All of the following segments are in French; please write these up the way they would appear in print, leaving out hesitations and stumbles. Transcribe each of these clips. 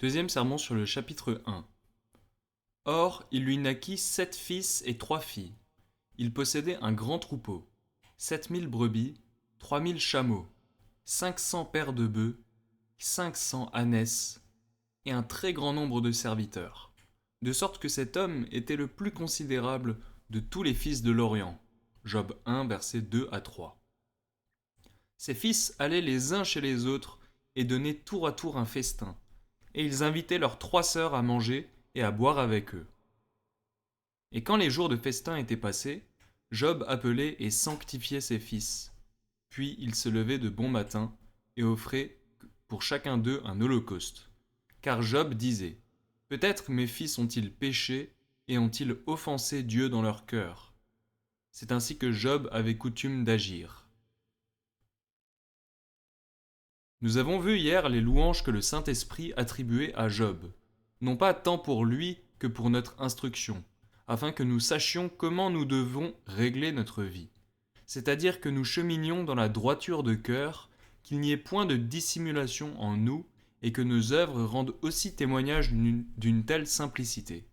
Deuxième sermon sur le chapitre 1. Or, il lui naquit 7 fils et 3 filles. Il possédait un grand troupeau, 7 000 brebis, 3 000 chameaux, 500 paires de bœufs, 500 ânesses, et un très grand nombre de serviteurs. De sorte que cet homme était le plus considérable de tous les fils de l'Orient. Job 1, versets 2 à 3. Ses fils allaient les uns chez les autres et donnaient tour à tour un festin, et ils invitaient leurs 3 sœurs à manger et à boire avec eux. Et quand les jours de festin étaient passés, Job appelait et sanctifiait ses fils. Puis il se levait de bon matin et offrait pour chacun d'eux un holocauste. Car Job disait : peut-être mes fils ont-ils péché et ont-ils offensé Dieu dans leur cœur. C'est ainsi que Job avait coutume d'agir. Nous avons vu hier les louanges que le Saint-Esprit attribuait à Job, non pas tant pour lui que pour notre instruction, afin que nous sachions comment nous devons régler notre vie. C'est-à-dire que nous cheminions dans la droiture de cœur, qu'il n'y ait point de dissimulation en nous, et que nos œuvres rendent aussi témoignage d'une telle simplicité.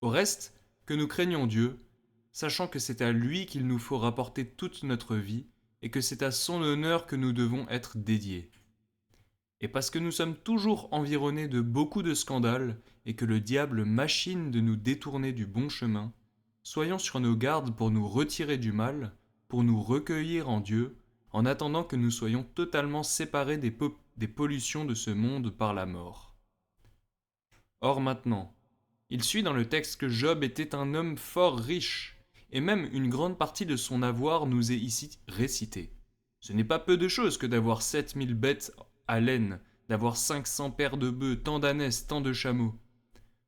Au reste, que nous craignons Dieu, sachant que c'est à lui qu'il nous faut rapporter toute notre vie, et que c'est à son honneur que nous devons être dédiés. Et parce que nous sommes toujours environnés de beaucoup de scandales, et que le diable machine de nous détourner du bon chemin, soyons sur nos gardes pour nous retirer du mal, pour nous recueillir en Dieu, en attendant que nous soyons totalement séparés des pollutions de ce monde par la mort. Or maintenant, il suit dans le texte que Job était un homme fort riche, et même une grande partie de son avoir nous est ici récitée. Ce n'est pas peu de choses que d'avoir 7 000 bêtes à laine, d'avoir 500 paires de bœufs, tant d'ânesses, tant de chameaux.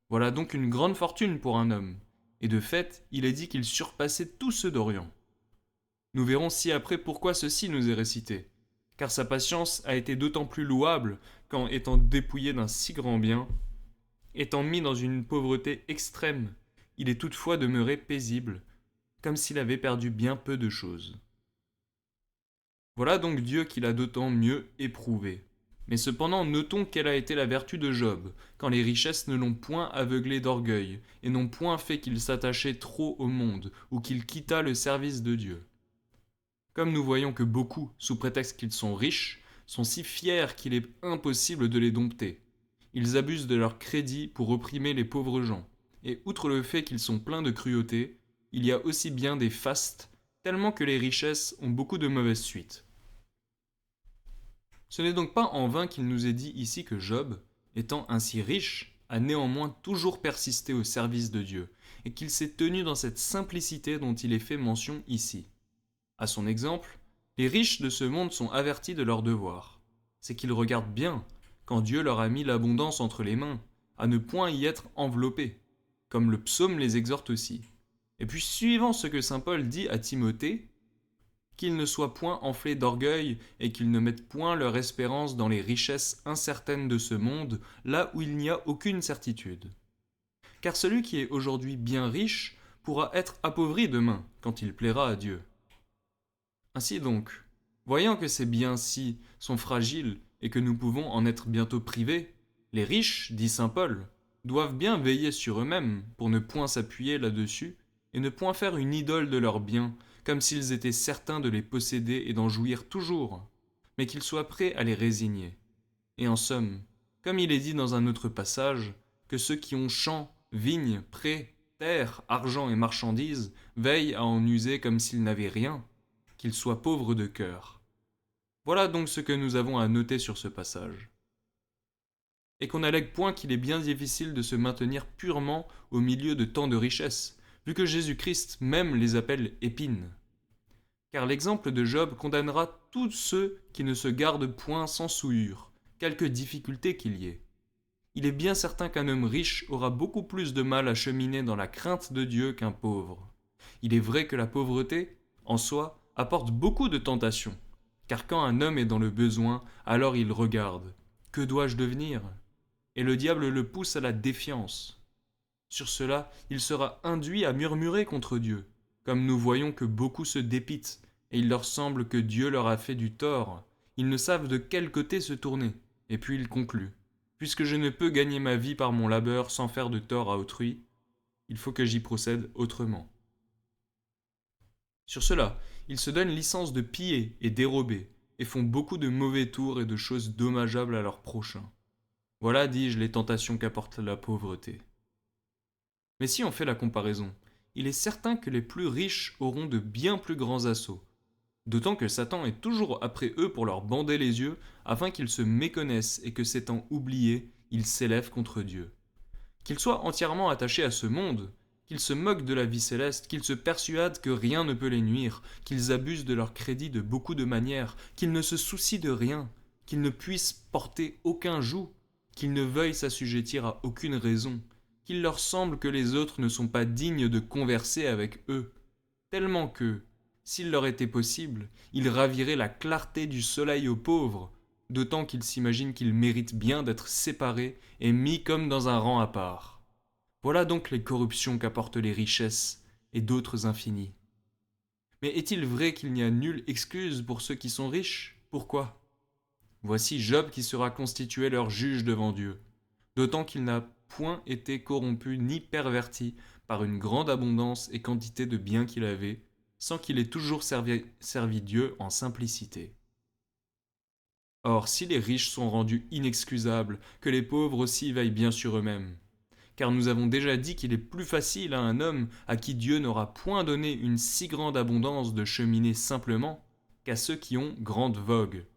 Voilà donc une grande fortune pour un homme, et de fait, il est dit qu'il surpassait tous ceux d'Orient. Nous verrons ci-après pourquoi ceci nous est récité, car sa patience a été d'autant plus louable qu'en étant dépouillé d'un si grand bien, étant mis dans une pauvreté extrême, il est toutefois demeuré paisible, comme s'il avait perdu bien peu de choses. Voilà donc Dieu qui l'a d'autant mieux éprouvé. Mais cependant, notons quelle a été la vertu de Job, quand les richesses ne l'ont point aveuglé d'orgueil, et n'ont point fait qu'il s'attachait trop au monde, ou qu'il quittât le service de Dieu. Comme nous voyons que beaucoup, sous prétexte qu'ils sont riches, sont si fiers qu'il est impossible de les dompter. Ils abusent de leur crédit pour opprimer les pauvres gens, et outre le fait qu'ils sont pleins de cruauté, il y a aussi bien des fastes, tellement que les richesses ont beaucoup de mauvaises suites. Ce n'est donc pas en vain qu'il nous est dit ici que Job, étant ainsi riche, a néanmoins toujours persisté au service de Dieu, et qu'il s'est tenu dans cette simplicité dont il est fait mention ici. À son exemple, les riches de ce monde sont avertis de leur devoir. C'est qu'ils regardent bien, quand Dieu leur a mis l'abondance entre les mains, à ne point y être enveloppés, comme le psaume les exhorte aussi. Et puis, suivant ce que saint Paul dit à Timothée, qu'ils ne soient point enflés d'orgueil et qu'ils ne mettent point leur espérance dans les richesses incertaines de ce monde, là où il n'y a aucune certitude. Car celui qui est aujourd'hui bien riche pourra être appauvri demain, quand il plaira à Dieu. Ainsi donc, voyant que ces biens-ci sont fragiles et que nous pouvons en être bientôt privés, les riches, dit saint Paul, doivent bien veiller sur eux-mêmes pour ne point s'appuyer là-dessus et ne point faire une idole de leurs biens, comme s'ils étaient certains de les posséder et d'en jouir toujours, mais qu'ils soient prêts à les résigner. Et en somme, comme il est dit dans un autre passage, que ceux qui ont champs, vignes, prés, terres, argent et marchandises veillent à en user comme s'ils n'avaient rien, qu'ils soient pauvres de cœur. Voilà donc ce que nous avons à noter sur ce passage. Et qu'on n'allègue point qu'il est bien difficile de se maintenir purement au milieu de tant de richesses, vu que Jésus-Christ même les appelle épines. Car l'exemple de Job condamnera tous ceux qui ne se gardent point sans souillure, quelque difficulté qu'il y ait. Il est bien certain qu'un homme riche aura beaucoup plus de mal à cheminer dans la crainte de Dieu qu'un pauvre. Il est vrai que la pauvreté, en soi, apporte beaucoup de tentations, car quand un homme est dans le besoin, alors il regarde. Que dois-je devenir ? Et le diable le pousse à la défiance. Sur cela, il sera induit à murmurer contre Dieu, comme nous voyons que beaucoup se dépitent, et il leur semble que Dieu leur a fait du tort. Ils ne savent de quel côté se tourner, et puis il conclut. Puisque je ne peux gagner ma vie par mon labeur sans faire de tort à autrui, il faut que j'y procède autrement. Sur cela, ils se donnent licence de piller et dérober, et font beaucoup de mauvais tours et de choses dommageables à leurs prochains. Voilà, dis-je, les tentations qu'apporte la pauvreté. Mais si on fait la comparaison, il est certain que les plus riches auront de bien plus grands assauts, d'autant que Satan est toujours après eux pour leur bander les yeux, afin qu'ils se méconnaissent et que s'étant oubliés, ils s'élèvent contre Dieu. Qu'ils soient entièrement attachés à ce monde, qu'ils se moquent de la vie céleste, qu'ils se persuadent que rien ne peut les nuire, qu'ils abusent de leur crédit de beaucoup de manières, qu'ils ne se soucient de rien, qu'ils ne puissent porter aucun joug, qu'ils ne veuillent s'assujettir à aucune raison, qu'il leur semble que les autres ne sont pas dignes de converser avec eux, tellement que, s'il leur était possible, ils raviraient la clarté du soleil aux pauvres, d'autant qu'ils s'imaginent qu'ils méritent bien d'être séparés et mis comme dans un rang à part. Voilà donc les corruptions qu'apportent les richesses et d'autres infinies. Mais est-il vrai qu'il n'y a nulle excuse pour ceux qui sont riches? Pourquoi? Voici Job qui sera constitué leur juge devant Dieu, d'autant qu'il n'a point été corrompu ni perverti par une grande abondance et quantité de biens qu'il avait, sans qu'il ait toujours servi Dieu en simplicité. Or, si les riches sont rendus inexcusables, que les pauvres aussi veillent bien sur eux-mêmes. Car nous avons déjà dit qu'il est plus facile à un homme à qui Dieu n'aura point donné une si grande abondance de cheminer simplement qu'à ceux qui ont grande vogue.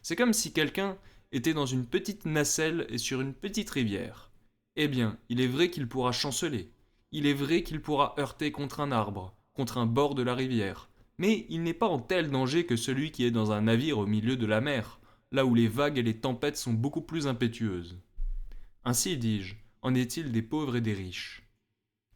C'est comme si quelqu'un était dans une petite nacelle et sur une petite rivière. Eh bien, il est vrai qu'il pourra chanceler, il est vrai qu'il pourra heurter contre un arbre, contre un bord de la rivière, mais il n'est pas en tel danger que celui qui est dans un navire au milieu de la mer, là où les vagues et les tempêtes sont beaucoup plus impétueuses. Ainsi, dis-je, en est-il des pauvres et des riches.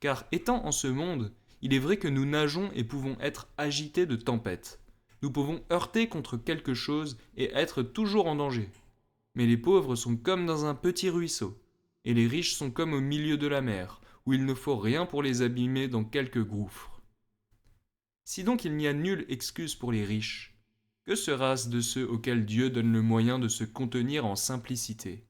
Car étant en ce monde, il est vrai que nous nageons et pouvons être agités de tempêtes. Nous pouvons heurter contre quelque chose et être toujours en danger. Mais les pauvres sont comme dans un petit ruisseau, et les riches sont comme au milieu de la mer, où il ne faut rien pour les abîmer dans quelque gouffre. Si donc il n'y a nulle excuse pour les riches, que sera-ce de ceux auxquels Dieu donne le moyen de se contenir en simplicité?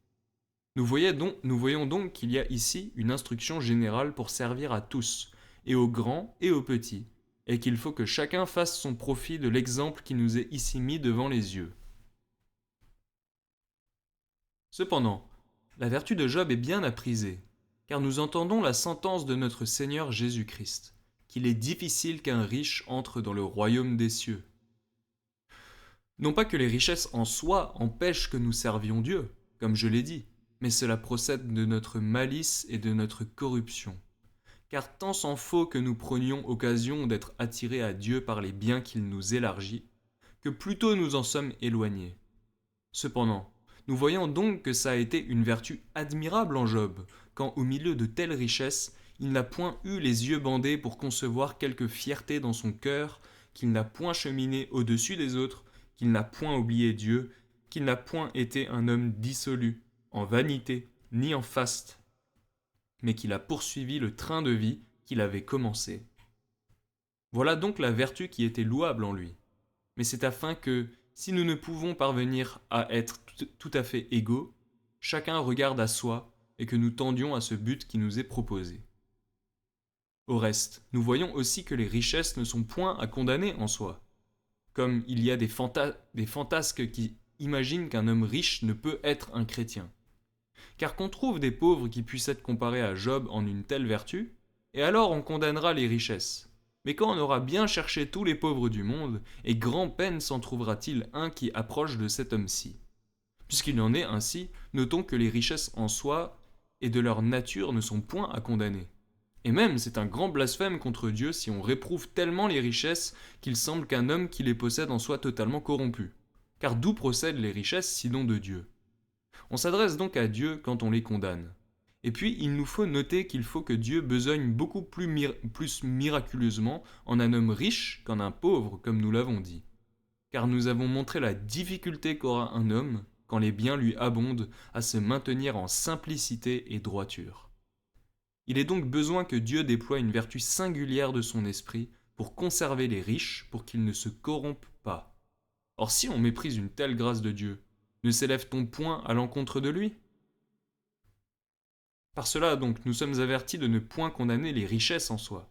Nous voyons donc qu'il y a ici une instruction générale pour servir à tous, et aux grands et aux petits, et qu'il faut que chacun fasse son profit de l'exemple qui nous est ici mis devant les yeux. Cependant, la vertu de Job est bien à priser, car nous entendons la sentence de notre Seigneur Jésus-Christ, qu'il est difficile qu'un riche entre dans le royaume des cieux. Non pas que les richesses en soi empêchent que nous servions Dieu, comme je l'ai dit, mais cela procède de notre malice et de notre corruption. Car tant s'en faut que nous prenions occasion d'être attirés à Dieu par les biens qu'il nous élargit, que plutôt nous en sommes éloignés. Cependant, nous voyons donc que ça a été une vertu admirable en Job, quand au milieu de telles richesses, il n'a point eu les yeux bandés pour concevoir quelque fierté dans son cœur, qu'il n'a point cheminé au-dessus des autres, qu'il n'a point oublié Dieu, qu'il n'a point été un homme dissolu, en vanité, ni en faste, mais qu'il a poursuivi le train de vie qu'il avait commencé. Voilà donc la vertu qui était louable en lui. Mais c'est afin que, si nous ne pouvons parvenir à être tout à fait égaux, chacun regarde à soi et que nous tendions à ce but qui nous est proposé. Au reste, nous voyons aussi que les richesses ne sont point à condamner en soi. Comme il y a des fantasques qui imaginent qu'un homme riche ne peut être un chrétien. Car qu'on trouve des pauvres qui puissent être comparés à Job en une telle vertu, et alors on condamnera les richesses. Mais quand on aura bien cherché tous les pauvres du monde, et grand peine s'en trouvera-t-il un qui approche de cet homme-ci. Puisqu'il en est ainsi, notons que les richesses en soi et de leur nature ne sont point à condamner. Et même c'est un grand blasphème contre Dieu si on réprouve tellement les richesses qu'il semble qu'un homme qui les possède en soit totalement corrompu. Car d'où procèdent les richesses sinon de Dieu? On s'adresse donc à Dieu quand on les condamne. Et puis il nous faut noter qu'il faut que Dieu besogne beaucoup plus miraculeusement en un homme riche qu'en un pauvre, comme nous l'avons dit. Car nous avons montré la difficulté qu'aura un homme, quand les biens lui abondent, à se maintenir en simplicité et droiture. Il est donc besoin que Dieu déploie une vertu singulière de son esprit pour conserver les riches, pour qu'ils ne se corrompent pas. Or si on méprise une telle grâce de Dieu, ne s'élève-t-on point à l'encontre de lui? Par cela donc nous sommes avertis de ne point condamner les richesses en soi.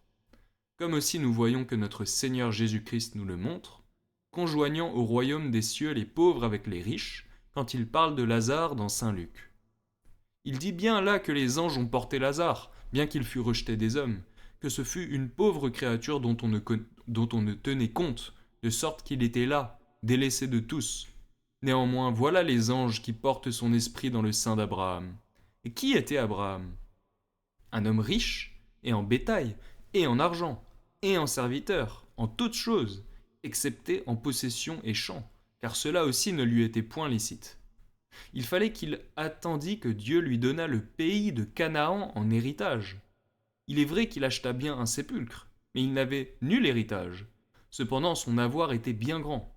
Comme aussi nous voyons que notre Seigneur Jésus-Christ nous le montre, conjoignant au royaume des cieux les pauvres avec les riches, quand il parle de Lazare dans Saint Luc. Il dit bien là que les anges ont porté Lazare, bien qu'il fût rejeté des hommes, que ce fut une pauvre créature dont on ne tenait compte, de sorte qu'il était là, délaissé de tous. Néanmoins, voilà les anges qui portent son esprit dans le sein d'Abraham. Et qui était Abraham? Un homme riche, et en bétail, et en argent, et en serviteurs, en toutes choses, excepté en possession et champs, car cela aussi ne lui était point licite. Il fallait qu'il attendît que Dieu lui donnât le pays de Canaan en héritage. Il est vrai qu'il acheta bien un sépulcre, mais il n'avait nul héritage. Cependant son avoir était bien grand.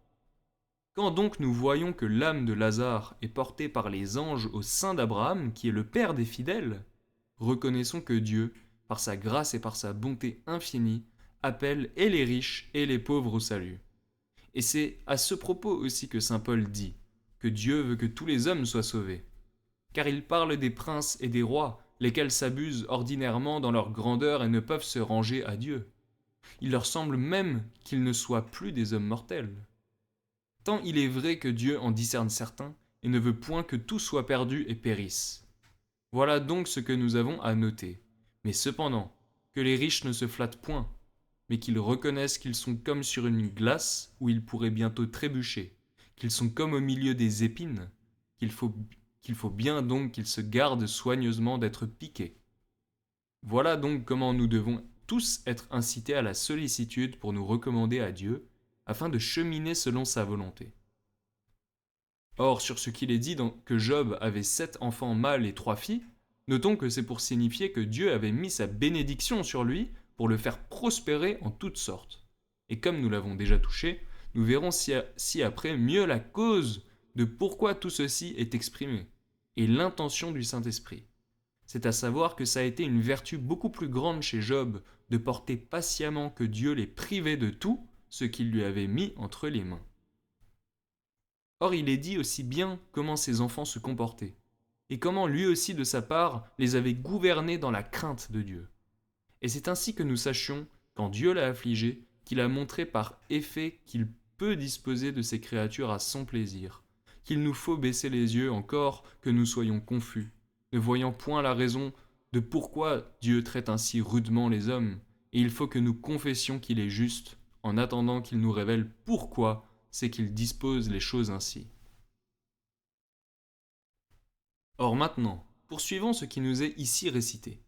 Quand donc nous voyons que l'âme de Lazare est portée par les anges au sein d'Abraham, qui est le père des fidèles, reconnaissons que Dieu, par sa grâce et par sa bonté infinie, appelle et les riches et les pauvres au salut. Et c'est à ce propos aussi que saint Paul dit que Dieu veut que tous les hommes soient sauvés. Car il parle des princes et des rois, lesquels s'abusent ordinairement dans leur grandeur et ne peuvent se ranger à Dieu. Il leur semble même qu'ils ne soient plus des hommes mortels. Tant il est vrai que Dieu en discerne certains, et ne veut point que tout soit perdu et périsse. Voilà donc ce que nous avons à noter. Mais cependant, que les riches ne se flattent point, mais qu'ils reconnaissent qu'ils sont comme sur une glace où ils pourraient bientôt trébucher, qu'ils sont comme au milieu des épines, qu'il faut bien donc qu'ils se gardent soigneusement d'être piqués. Voilà donc comment nous devons tous être incités à la sollicitude pour nous recommander à Dieu, afin de cheminer selon sa volonté. Or, sur ce qu'il est dit que Job avait 7 enfants mâles et 3 filles, notons que c'est pour signifier que Dieu avait mis sa bénédiction sur lui pour le faire prospérer en toutes sortes. Et comme nous l'avons déjà touché, nous verrons ci-après mieux la cause de pourquoi tout ceci est exprimé, et l'intention du Saint-Esprit. C'est à savoir que ça a été une vertu beaucoup plus grande chez Job de porter patiemment que Dieu les privait de tout ce qu'il lui avait mis entre les mains. Or il est dit aussi bien comment ses enfants se comportaient, et comment lui aussi de sa part les avait gouvernés dans la crainte de Dieu. Et c'est ainsi que nous sachions, quand Dieu l'a affligé, qu'il a montré par effet qu'il peut disposer de ses créatures à son plaisir, qu'il nous faut baisser les yeux encore que nous soyons confus, ne voyant point la raison de pourquoi Dieu traite ainsi rudement les hommes, et il faut que nous confessions qu'il est juste, en attendant qu'il nous révèle pourquoi c'est qu'il dispose les choses ainsi. Or maintenant, poursuivons ce qui nous est ici récité.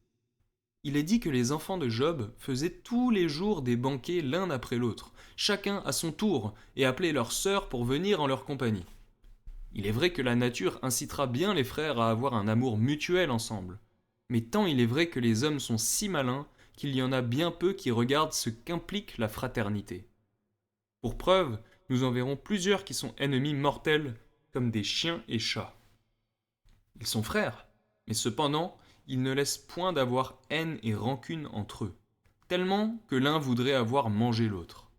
Il est dit que les enfants de Job faisaient tous les jours des banquets l'un après l'autre, chacun à son tour, et appelaient leurs sœurs pour venir en leur compagnie. Il est vrai que la nature incitera bien les frères à avoir un amour mutuel ensemble, mais tant il est vrai que les hommes sont si malins qu'il y en a bien peu qui regardent ce qu'implique la fraternité. Pour preuve, nous en verrons plusieurs qui sont ennemis mortels, comme des chiens et chats. Ils sont frères, mais cependant, ils ne laissent point d'avoir haine et rancune entre eux, tellement que l'un voudrait avoir mangé l'autre.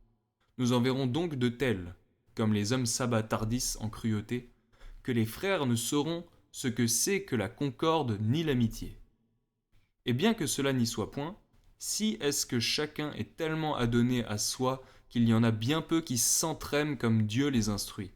Nous en verrons donc de tels, comme les hommes s'abattardissent en cruauté, que les frères ne sauront ce que c'est que la concorde ni l'amitié. Et bien que cela n'y soit point, si est-ce que chacun est tellement adonné à soi qu'il y en a bien peu qui s'entraînent comme Dieu les instruit.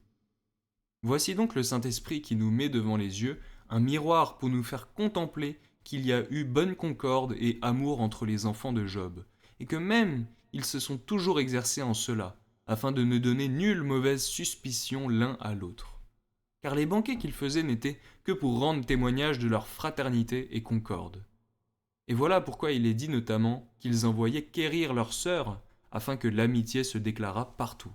Voici donc le Saint-Esprit qui nous met devant les yeux un miroir pour nous faire contempler qu'il y a eu bonne concorde et amour entre les enfants de Job, et que même ils se sont toujours exercés en cela, afin de ne donner nulle mauvaise suspicion l'un à l'autre. Car les banquets qu'ils faisaient n'étaient que pour rendre témoignage de leur fraternité et concorde. Et voilà pourquoi il est dit notamment qu'ils envoyaient quérir leurs sœurs, afin que l'amitié se déclarât partout.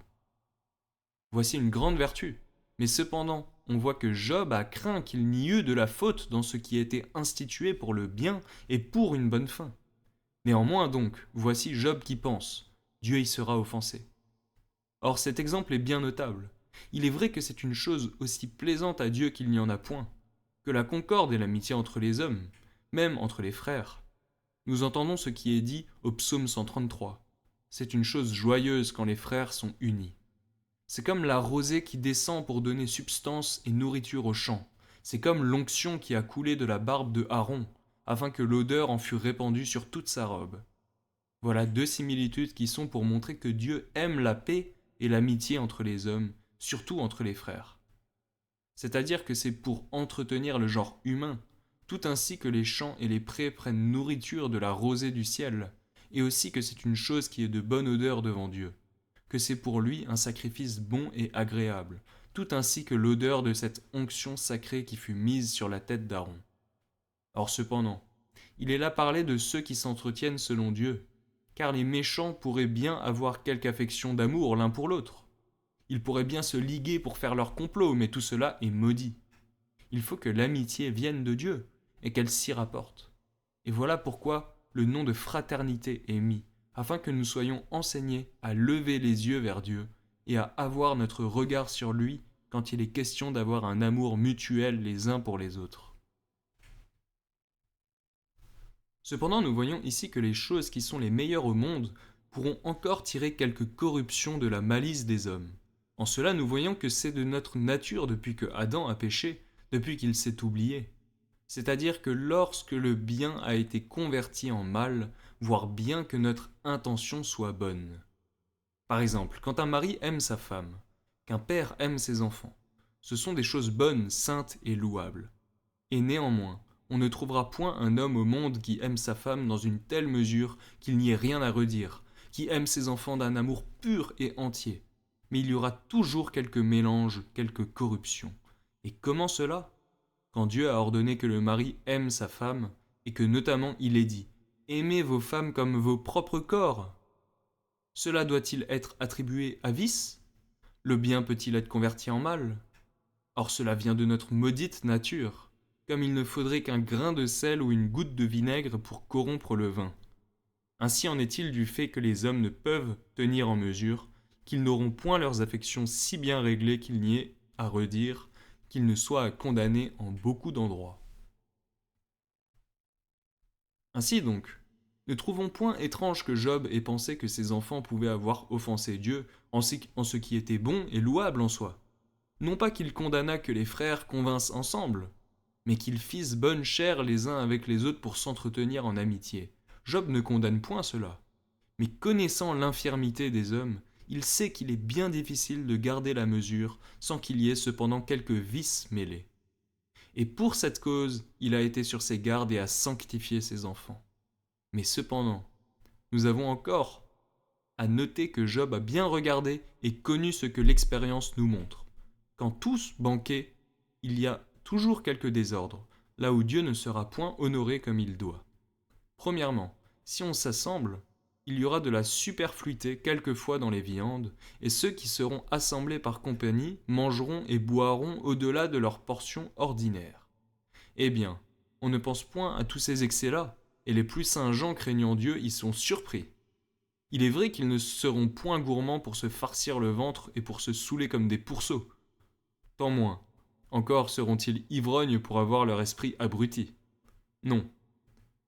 Voici une grande vertu, mais cependant, on voit que Job a craint qu'il n'y eût de la faute dans ce qui était institué pour le bien et pour une bonne fin. Néanmoins donc, voici Job qui pense, Dieu y sera offensé. Or cet exemple est bien notable. Il est vrai que c'est une chose aussi plaisante à Dieu qu'il n'y en a point, que la concorde et l'amitié entre les hommes, même entre les frères. Nous entendons ce qui est dit au psaume 133. C'est une chose joyeuse quand les frères sont unis. C'est comme la rosée qui descend pour donner substance et nourriture aux champs. C'est comme l'onction qui a coulé de la barbe de Aaron. afin que l'odeur en fût répandue sur toute sa robe. Voilà deux similitudes qui sont pour montrer que Dieu aime la paix et l'amitié entre les hommes, surtout entre les frères. C'est-à-dire que c'est pour entretenir le genre humain, tout ainsi que les champs et les prés prennent nourriture de la rosée du ciel, et aussi que c'est une chose qui est de bonne odeur devant Dieu, que c'est pour lui un sacrifice bon et agréable, tout ainsi que l'odeur de cette onction sacrée qui fut mise sur la tête d'Aaron. Or cependant, il est là parlé de ceux qui s'entretiennent selon Dieu, car les méchants pourraient bien avoir quelque affection d'amour l'un pour l'autre. Ils pourraient bien se liguer pour faire leur complot, mais tout cela est maudit. Il faut que l'amitié vienne de Dieu, et qu'elle s'y rapporte. Et voilà pourquoi le nom de fraternité est mis, afin que nous soyons enseignés à lever les yeux vers Dieu, et à avoir notre regard sur lui quand il est question d'avoir un amour mutuel les uns pour les autres. Cependant, nous voyons ici que les choses qui sont les meilleures au monde pourront encore tirer quelque corruption de la malice des hommes. En cela, nous voyons que c'est de notre nature depuis que Adam a péché, depuis qu'il s'est oublié. C'est-à-dire que lorsque le bien a été converti en mal, voire bien que notre intention soit bonne. Par exemple, quand un mari aime sa femme, qu'un père aime ses enfants, ce sont des choses bonnes, saintes et louables. Et néanmoins, on ne trouvera point un homme au monde qui aime sa femme dans une telle mesure qu'il n'y ait rien à redire, qui aime ses enfants d'un amour pur et entier. Mais il y aura toujours quelque mélange, quelque corruption. Et comment cela ? Quand Dieu a ordonné que le mari aime sa femme, et que notamment il est dit « Aimez vos femmes comme vos propres corps », cela doit-il être attribué à vice ? Le bien peut-il être converti en mal ? Or cela vient de notre maudite nature, comme il ne faudrait qu'un grain de sel ou une goutte de vinaigre pour corrompre le vin. Ainsi en est-il du fait que les hommes ne peuvent tenir en mesure, qu'ils n'auront point leurs affections si bien réglées qu'il n'y ait à redire, qu'ils ne soient condamnés en beaucoup d'endroits. Ainsi donc, ne trouvons point étrange que Job ait pensé que ses enfants pouvaient avoir offensé Dieu en ce qui était bon et louable en soi. Non pas qu'il condamnât que les frères convinssent ensemble, mais qu'ils fissent bonne chère les uns avec les autres pour s'entretenir en amitié. Job ne condamne point cela. Mais connaissant l'infirmité des hommes, il sait qu'il est bien difficile de garder la mesure sans qu'il y ait cependant quelques vices mêlés. Et pour cette cause, il a été sur ses gardes et a sanctifié ses enfants. Mais cependant, nous avons encore à noter que Job a bien regardé et connu ce que l'expérience nous montre. Quand tous banquet, il y a toujours quelque désordre, là où Dieu ne sera point honoré comme il doit. Premièrement, si on s'assemble, il y aura de la superfluité quelquefois dans les viandes, et ceux qui seront assemblés par compagnie mangeront et boiront au-delà de leur portion ordinaire. Eh bien, on ne pense point à tous ces excès-là, et les plus saints gens craignant Dieu y sont surpris. Il est vrai qu'ils ne seront point gourmands pour se farcir le ventre et pour se saouler comme des pourceaux. Tant moins. Encore seront-ils ivrognes pour avoir leur esprit abruti. Non.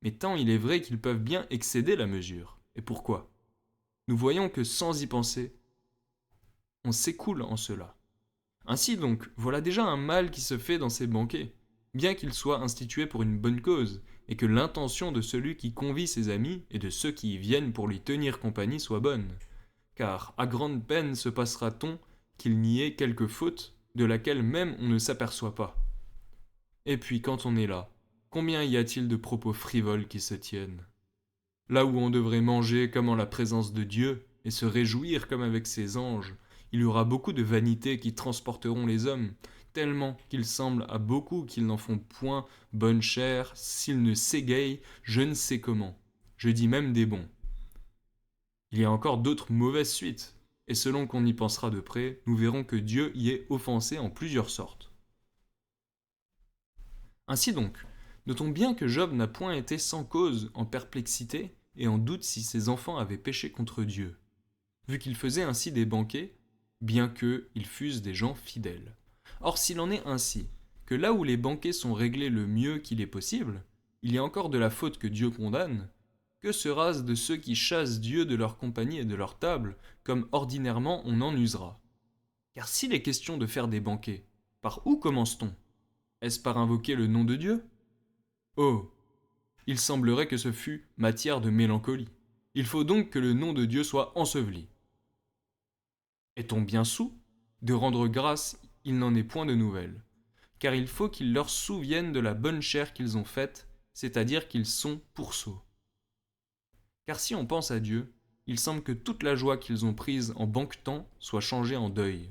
Mais tant il est vrai qu'ils peuvent bien excéder la mesure. Et pourquoi ? Nous voyons que sans y penser, on s'écoule en cela. Ainsi donc, voilà déjà un mal qui se fait dans ces banquets, bien qu'il soit institué pour une bonne cause, et que l'intention de celui qui convie ses amis et de ceux qui y viennent pour lui tenir compagnie soit bonne. Car à grande peine se passera-t-on qu'il n'y ait quelque faute de laquelle même on ne s'aperçoit pas. Et puis quand on est là, combien y a-t-il de propos frivoles qui se tiennent ? Là où on devrait manger comme en la présence de Dieu et se réjouir comme avec ses anges, il y aura beaucoup de vanités qui transporteront les hommes, tellement qu'il semble à beaucoup qu'ils n'en font point bonne chère s'ils ne s'égayent je ne sais comment, je dis même des bons. Il y a encore d'autres mauvaises suites, et selon qu'on y pensera de près, nous verrons que Dieu y est offensé en plusieurs sortes. Ainsi donc, notons bien que Job n'a point été sans cause en perplexité et en doute si ses enfants avaient péché contre Dieu, vu qu'il faisait ainsi des banquets, bien qu'ils fussent des gens fidèles. Or s'il en est ainsi, que là où les banquets sont réglés le mieux qu'il est possible, il y a encore de la faute que Dieu condamne, que sera-ce de ceux qui chassent Dieu de leur compagnie et de leur table, comme ordinairement on en usera ? Car s'il est question de faire des banquets, par où commence-t-on ? Est-ce par invoquer le nom de Dieu ? Oh ! Il semblerait que ce fût matière de mélancolie. Il faut donc que le nom de Dieu soit enseveli. Est-on bien soûl? De rendre grâce, il n'en est point de nouvelles. Car il faut qu'ils leur souviennent de la bonne chère qu'ils ont faite, c'est-à-dire qu'ils sont pourceaux. Car si on pense à Dieu, il semble que toute la joie qu'ils ont prise en banquetant soit changée en deuil.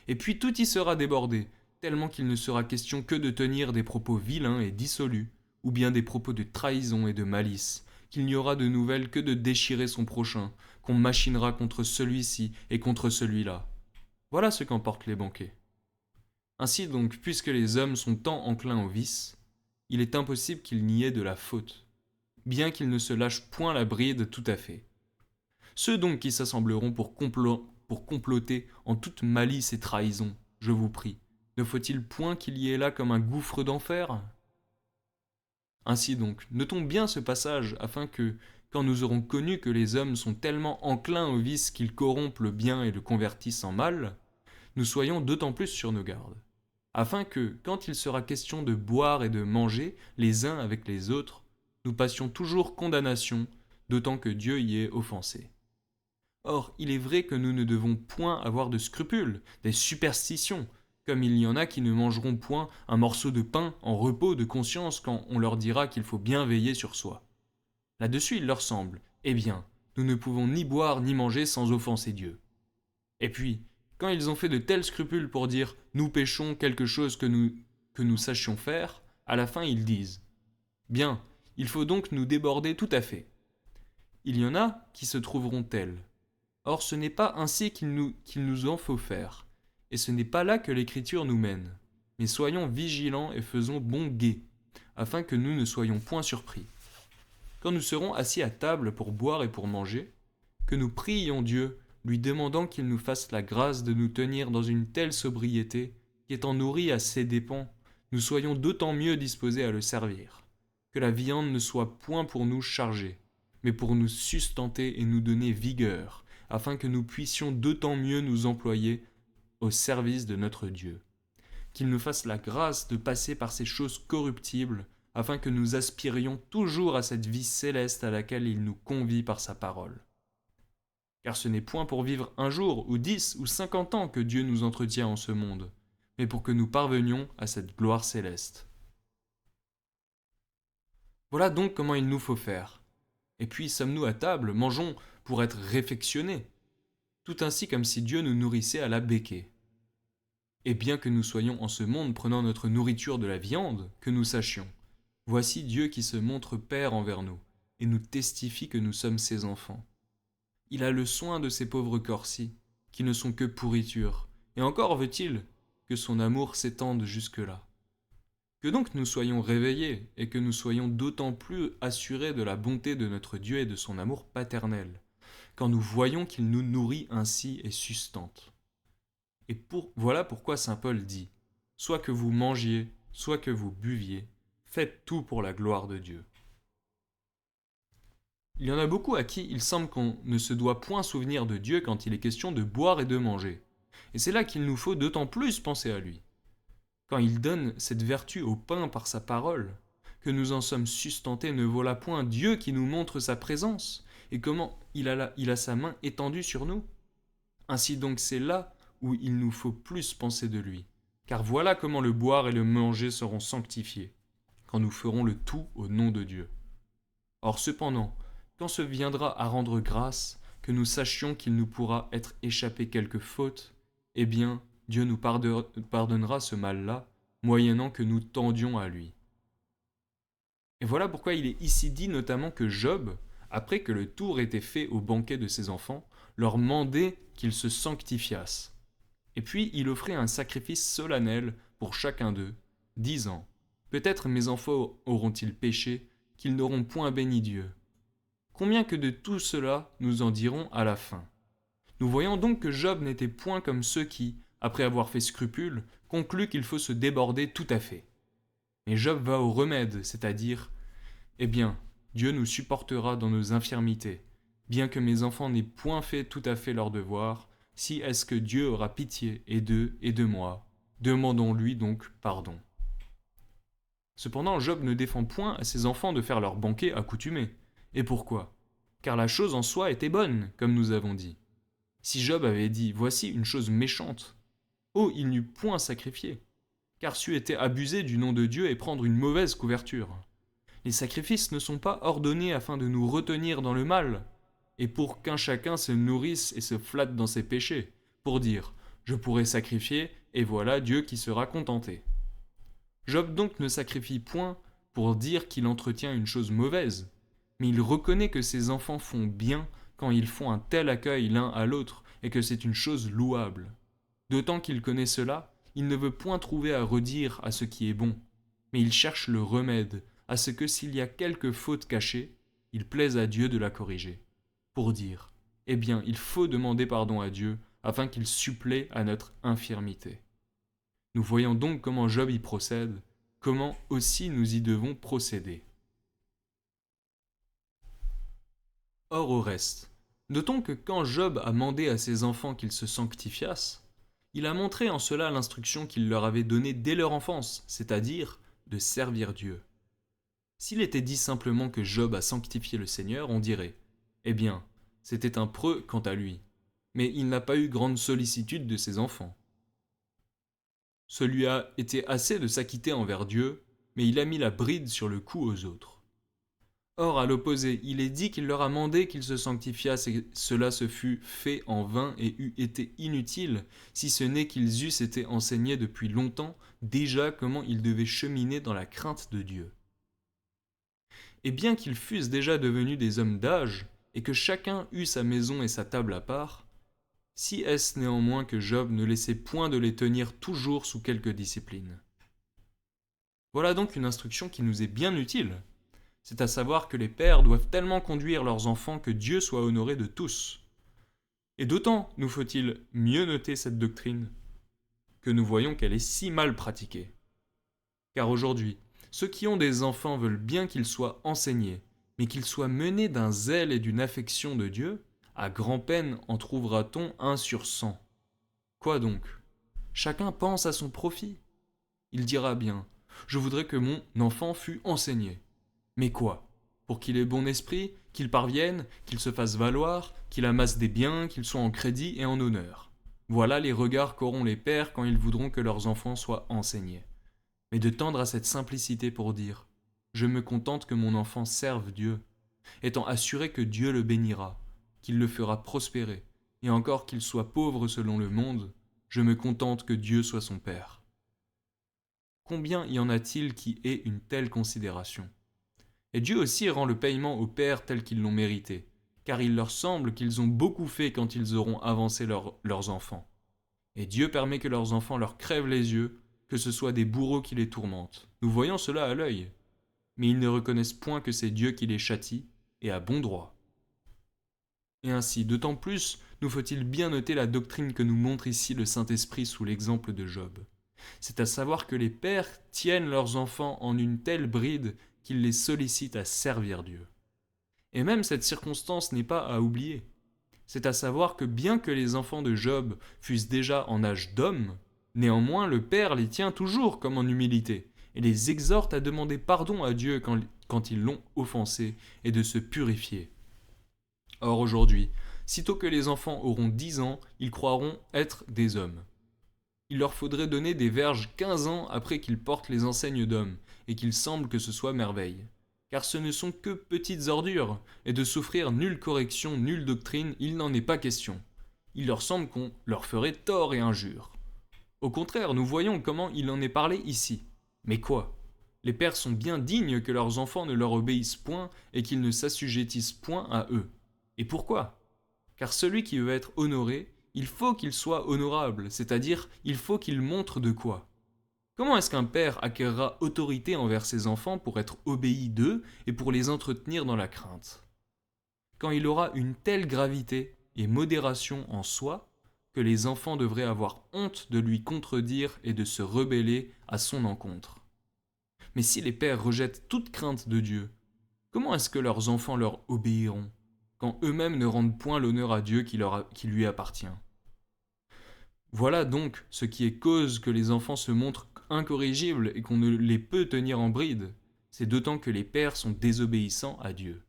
Et puis tout y sera débordé, tellement qu'il ne sera question que de tenir des propos vilains et dissolus, ou bien des propos de trahison et de malice, qu'il n'y aura de nouvelles que de déchirer son prochain, qu'on machinera contre celui-ci et contre celui-là. Voilà ce qu'emportent les banquets. Ainsi donc, puisque les hommes sont tant enclins au vice, il est impossible qu'il n'y ait de la faute, bien qu'ils ne se lâchent point la bride tout à fait. Ceux donc qui s'assembleront pour comploter en toute malice et trahison, je vous prie, ne faut-il point qu'il y ait là comme un gouffre d'enfer? Ainsi donc, notons bien ce passage, afin que, quand nous aurons connu que les hommes sont tellement enclins au vice qu'ils corrompent le bien et le convertissent en mal, nous soyons d'autant plus sur nos gardes, afin que, quand il sera question de boire et de manger les uns avec les autres, nous passions toujours condamnation, d'autant que Dieu y est offensé. Or, il est vrai que nous ne devons point avoir de scrupules, des superstitions, comme il y en a qui ne mangeront point un morceau de pain en repos de conscience quand on leur dira qu'il faut bien veiller sur soi. Là-dessus, il leur semble, eh bien, nous ne pouvons ni boire ni manger sans offenser Dieu. Et puis, quand ils ont fait de tels scrupules pour dire « nous péchons quelque chose que nous sachions faire », à la fin ils disent « bien, il faut donc nous déborder tout à fait ». Il y en a qui se trouveront tels. Or ce n'est pas ainsi qu'il nous en faut faire, et ce n'est pas là que l'Écriture nous mène. Mais soyons vigilants et faisons bon guet, afin que nous ne soyons point surpris. Quand nous serons assis à table pour boire et pour manger, que nous prions Dieu, lui demandant qu'il nous fasse la grâce de nous tenir dans une telle sobriété, qu'étant nourris à ses dépens, nous soyons d'autant mieux disposés à le servir. Que la viande ne soit point pour nous charger, mais pour nous sustenter et nous donner vigueur, afin que nous puissions d'autant mieux nous employer au service de notre Dieu. Qu'il nous fasse la grâce de passer par ces choses corruptibles, afin que nous aspirions toujours à cette vie céleste à laquelle il nous convie par sa parole. Car ce n'est point pour vivre un jour, ou 10 ou 50 ans que Dieu nous entretient en ce monde, mais pour que nous parvenions à cette gloire céleste. Voilà donc comment il nous faut faire. Et puis sommes-nous à table, mangeons pour être réfectionnés, tout ainsi comme si Dieu nous nourrissait à la béquée. Et bien que nous soyons en ce monde prenant notre nourriture de la viande, que nous sachions, voici Dieu qui se montre Père envers nous, et nous testifie que nous sommes ses enfants. Il a le soin de ces pauvres corps-ci, qui ne sont que pourriture, et encore veut-il que son amour s'étende jusque-là. Que donc nous soyons réveillés, et que nous soyons d'autant plus assurés de la bonté de notre Dieu et de son amour paternel, quand nous voyons qu'il nous nourrit ainsi et sustente. Et voilà pourquoi saint Paul dit « Soit que vous mangiez, soit que vous buviez, faites tout pour la gloire de Dieu. » Il y en a beaucoup à qui il semble qu'on ne se doit point souvenir de Dieu quand il est question de boire et de manger. Et c'est là qu'il nous faut d'autant plus penser à lui. Quand il donne cette vertu au pain par sa parole, que nous en sommes sustentés, ne voilà point Dieu qui nous montre sa présence, et comment il a sa main étendue sur nous. Ainsi donc c'est là où il nous faut plus penser de lui, car voilà comment le boire et le manger seront sanctifiés, quand nous ferons le tout au nom de Dieu. Or cependant, quand se viendra à rendre grâce, que nous sachions qu'il nous pourra être échappé quelque faute, eh bien, Dieu nous pardonnera ce mal-là, moyennant que nous tendions à lui. Et voilà pourquoi il est ici dit notamment que Job, après que le tour était fait au banquet de ses enfants, leur mandait qu'ils se sanctifiassent. Et puis il offrait un sacrifice solennel pour chacun d'eux, disant « Peut-être mes enfants auront-ils péché, qu'ils n'auront point béni Dieu. » Combien que de tout cela nous en dirons à la fin. Nous voyons donc que Job n'était point comme ceux qui, après avoir fait scrupule, concluent qu'il faut se déborder tout à fait. Mais Job va au remède, c'est-à-dire « Eh bien, Dieu nous supportera dans nos infirmités, bien que mes enfants n'aient point fait tout à fait leur devoir, si est-ce que Dieu aura pitié et d'eux et de moi, demandons-lui donc pardon. » Cependant, Job ne défend point à ses enfants de faire leur banquet accoutumé. Et pourquoi? Car la chose en soi était bonne, comme nous avons dit. Si Job avait dit « Voici une chose méchante », oh, il n'eût point sacrifié, car c'eût été abuser du nom de Dieu et prendre une mauvaise couverture. Les sacrifices ne sont pas ordonnés afin de nous retenir dans le mal, et pour qu'un chacun se nourrisse et se flatte dans ses péchés, pour dire « Je pourrai sacrifier, et voilà Dieu qui sera contenté ». Job donc ne sacrifie point pour dire qu'il entretient une chose mauvaise, mais il reconnaît que ses enfants font bien quand ils font un tel accueil l'un à l'autre et que c'est une chose louable. D'autant qu'il connaît cela, il ne veut point trouver à redire à ce qui est bon, mais il cherche le remède à ce que s'il y a quelque faute cachée, il plaise à Dieu de la corriger, pour dire « Eh bien, il faut demander pardon à Dieu afin qu'il supplée à notre infirmité. » Nous voyons donc comment Job y procède, comment aussi nous y devons procéder. Or au reste, notons que quand Job a mandé à ses enfants qu'ils se sanctifiassent, il a montré en cela l'instruction qu'il leur avait donnée dès leur enfance, c'est-à-dire de servir Dieu. S'il était dit simplement que Job a sanctifié le Seigneur, on dirait « Eh bien, c'était un preux quant à lui, mais il n'a pas eu grande sollicitude de ses enfants. » Ce lui a été assez de s'acquitter envers Dieu, mais il a mis la bride sur le cou aux autres. Or, à l'opposé, il est dit qu'il leur a mandé qu'ils se sanctifiassent et cela se fût fait en vain et eût été inutile, si ce n'est qu'ils eussent été enseignés depuis longtemps déjà comment ils devaient cheminer dans la crainte de Dieu. Et bien qu'ils fussent déjà devenus des hommes d'âge, et que chacun eût sa maison et sa table à part, si est-ce néanmoins que Job ne laissait point de les tenir toujours sous quelque discipline. Voilà donc une instruction qui nous est bien utile. C'est à savoir que les pères doivent tellement conduire leurs enfants que Dieu soit honoré de tous. Et d'autant nous faut-il mieux noter cette doctrine que nous voyons qu'elle est si mal pratiquée. Car aujourd'hui, ceux qui ont des enfants veulent bien qu'ils soient enseignés, mais qu'ils soient menés d'un zèle et d'une affection de Dieu, à grand-peine en trouvera-t-on 1 sur 100. Quoi donc? Chacun pense à son profit. Il dira bien, je voudrais que mon enfant fût enseigné. Mais quoi? Pour qu'il ait bon esprit, qu'il parvienne, qu'il se fasse valoir, qu'il amasse des biens, qu'il soit en crédit et en honneur. Voilà les regards qu'auront les pères quand ils voudront que leurs enfants soient enseignés. Mais de tendre à cette simplicité pour dire « Je me contente que mon enfant serve Dieu », étant assuré que Dieu le bénira, qu'il le fera prospérer, et encore qu'il soit pauvre selon le monde, je me contente que Dieu soit son Père. Combien y en a-t-il qui aient une telle considération? Et Dieu aussi rend le paiement aux pères tels qu'ils l'ont mérité, car il leur semble qu'ils ont beaucoup fait quand ils auront avancé leurs enfants. Et Dieu permet que leurs enfants leur crèvent les yeux, que ce soit des bourreaux qui les tourmentent. Nous voyons cela à l'œil. Mais ils ne reconnaissent point que c'est Dieu qui les châtie, et à bon droit. Et ainsi, d'autant plus, nous faut-il bien noter la doctrine que nous montre ici le Saint-Esprit sous l'exemple de Job. C'est à savoir que les pères tiennent leurs enfants en une telle bride qu'ils les sollicitent à servir Dieu. Et même cette circonstance n'est pas à oublier. C'est à savoir que bien que les enfants de Job fussent déjà en âge d'homme, néanmoins le Père les tient toujours comme en humilité, et les exhorte à demander pardon à Dieu quand ils l'ont offensé, et de se purifier. Or aujourd'hui, sitôt que les enfants auront 10 ans, ils croiront être des hommes. Il leur faudrait donner des verges 15 ans après qu'ils portent les enseignes d'hommes, et qu'il semble que ce soit merveille. Car ce ne sont que petites ordures, et de souffrir nulle correction, nulle doctrine, il n'en est pas question. Il leur semble qu'on leur ferait tort et injure. Au contraire, nous voyons comment il en est parlé ici. Mais quoi? Les pères sont bien dignes que leurs enfants ne leur obéissent point et qu'ils ne s'assujettissent point à eux. Et pourquoi? Car celui qui veut être honoré, il faut qu'il soit honorable, c'est-à-dire il faut qu'il montre de quoi. Comment est-ce qu'un père acquérera autorité envers ses enfants pour être obéi d'eux et pour les entretenir dans la crainte? Quand il aura une telle gravité et modération en soi que les enfants devraient avoir honte de lui contredire et de se rebeller à son encontre. Mais si les pères rejettent toute crainte de Dieu, comment est-ce que leurs enfants leur obéiront, quand eux-mêmes ne rendent point l'honneur à Dieu qui lui appartient? Voilà donc ce qui est cause que les enfants se montrent être incorrigibles et qu'on ne les peut tenir en bride, c'est d'autant que les pères sont désobéissants à Dieu.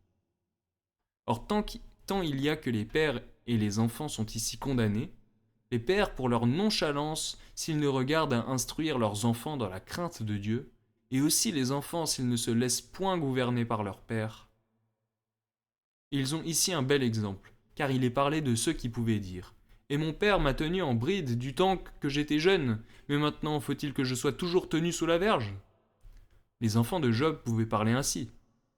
Or, tant il y a que les pères et les enfants sont ici condamnés, les pères, pour leur nonchalance, s'ils ne regardent à instruire leurs enfants dans la crainte de Dieu, et aussi les enfants s'ils ne se laissent point gouverner par leur père. Ils ont ici un bel exemple, car il est parlé de ceux qui pouvaient dire « Et mon père m'a tenu en bride du temps que j'étais jeune, mais maintenant faut-il que je sois toujours tenu sous la verge ?» Les enfants de Job pouvaient parler ainsi,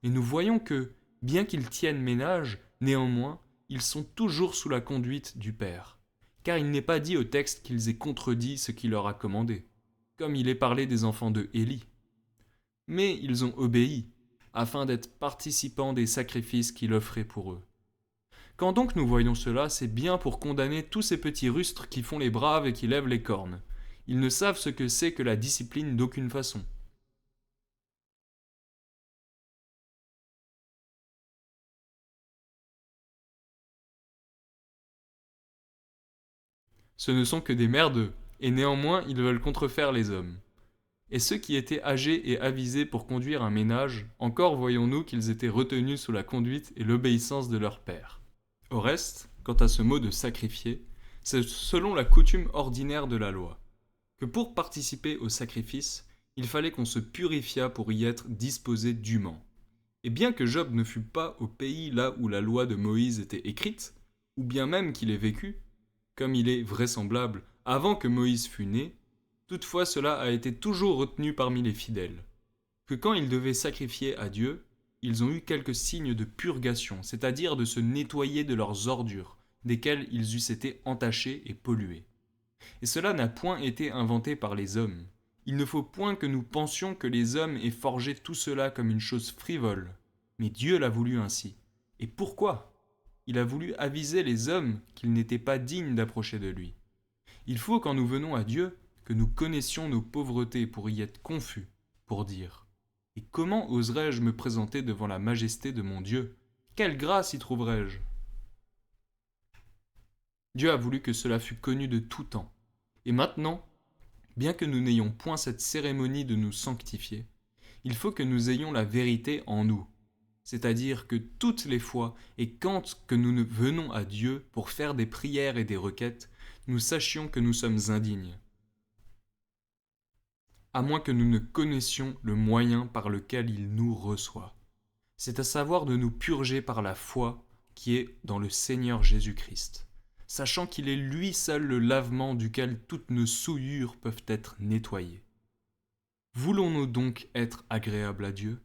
et nous voyons que, bien qu'ils tiennent ménage, néanmoins, ils sont toujours sous la conduite du Père, car il n'est pas dit au texte qu'ils aient contredit ce qu'il leur a commandé, comme il est parlé des enfants de Élie. Mais ils ont obéi, afin d'être participants des sacrifices qu'il offrait pour eux. Quand donc nous voyons cela, c'est bien pour condamner tous ces petits rustres qui font les braves et qui lèvent les cornes. Ils ne savent ce que c'est que la discipline d'aucune façon. Ce ne sont que des merdeux, et néanmoins ils veulent contrefaire les hommes. Et ceux qui étaient âgés et avisés pour conduire un ménage, encore voyons-nous qu'ils étaient retenus sous la conduite et l'obéissance de leur père. Au reste, quant à ce mot de sacrifier, c'est selon la coutume ordinaire de la loi, que pour participer au sacrifice, il fallait qu'on se purifiât pour y être disposé dûment. Et bien que Job ne fût pas au pays là où la loi de Moïse était écrite, ou bien même qu'il ait vécu, comme il est vraisemblable, avant que Moïse fût né, toutefois cela a été toujours retenu parmi les fidèles, que quand ils devaient sacrifier à Dieu, ils ont eu quelques signes de purgation, c'est-à-dire de se nettoyer de leurs ordures, desquelles ils eussent été entachés et pollués. Et cela n'a point été inventé par les hommes. Il ne faut point que nous pensions que les hommes aient forgé tout cela comme une chose frivole, mais Dieu l'a voulu ainsi. Et pourquoi ? Il a voulu aviser les hommes qu'ils n'étaient pas dignes d'approcher de lui. Il faut, quand nous venons à Dieu, que nous connaissions nos pauvretés pour y être confus, pour dire « Et comment oserais-je me présenter devant la majesté de mon Dieu ? Quelle grâce y trouverais-je » Dieu a voulu que cela fût connu de tout temps. Et maintenant, bien que nous n'ayons point cette cérémonie de nous sanctifier, il faut que nous ayons la vérité en nous, c'est-à-dire que toutes les fois et quand que nous venons à Dieu pour faire des prières et des requêtes, nous sachions que nous sommes indignes, à moins que nous ne connaissions le moyen par lequel il nous reçoit. C'est à savoir de nous purger par la foi qui est dans le Seigneur Jésus-Christ, sachant qu'il est lui seul le lavement duquel toutes nos souillures peuvent être nettoyées. Voulons-nous donc être agréables à Dieu ?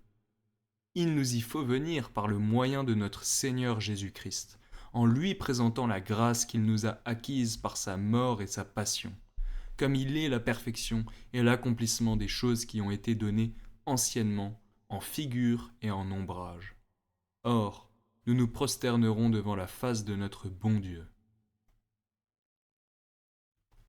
Il nous y faut venir par le moyen de notre Seigneur Jésus-Christ, en lui présentant la grâce qu'il nous a acquise par sa mort et sa passion, comme il est la perfection et l'accomplissement des choses qui ont été données anciennement en figure et en ombrage. Or, nous nous prosternerons devant la face de notre bon Dieu.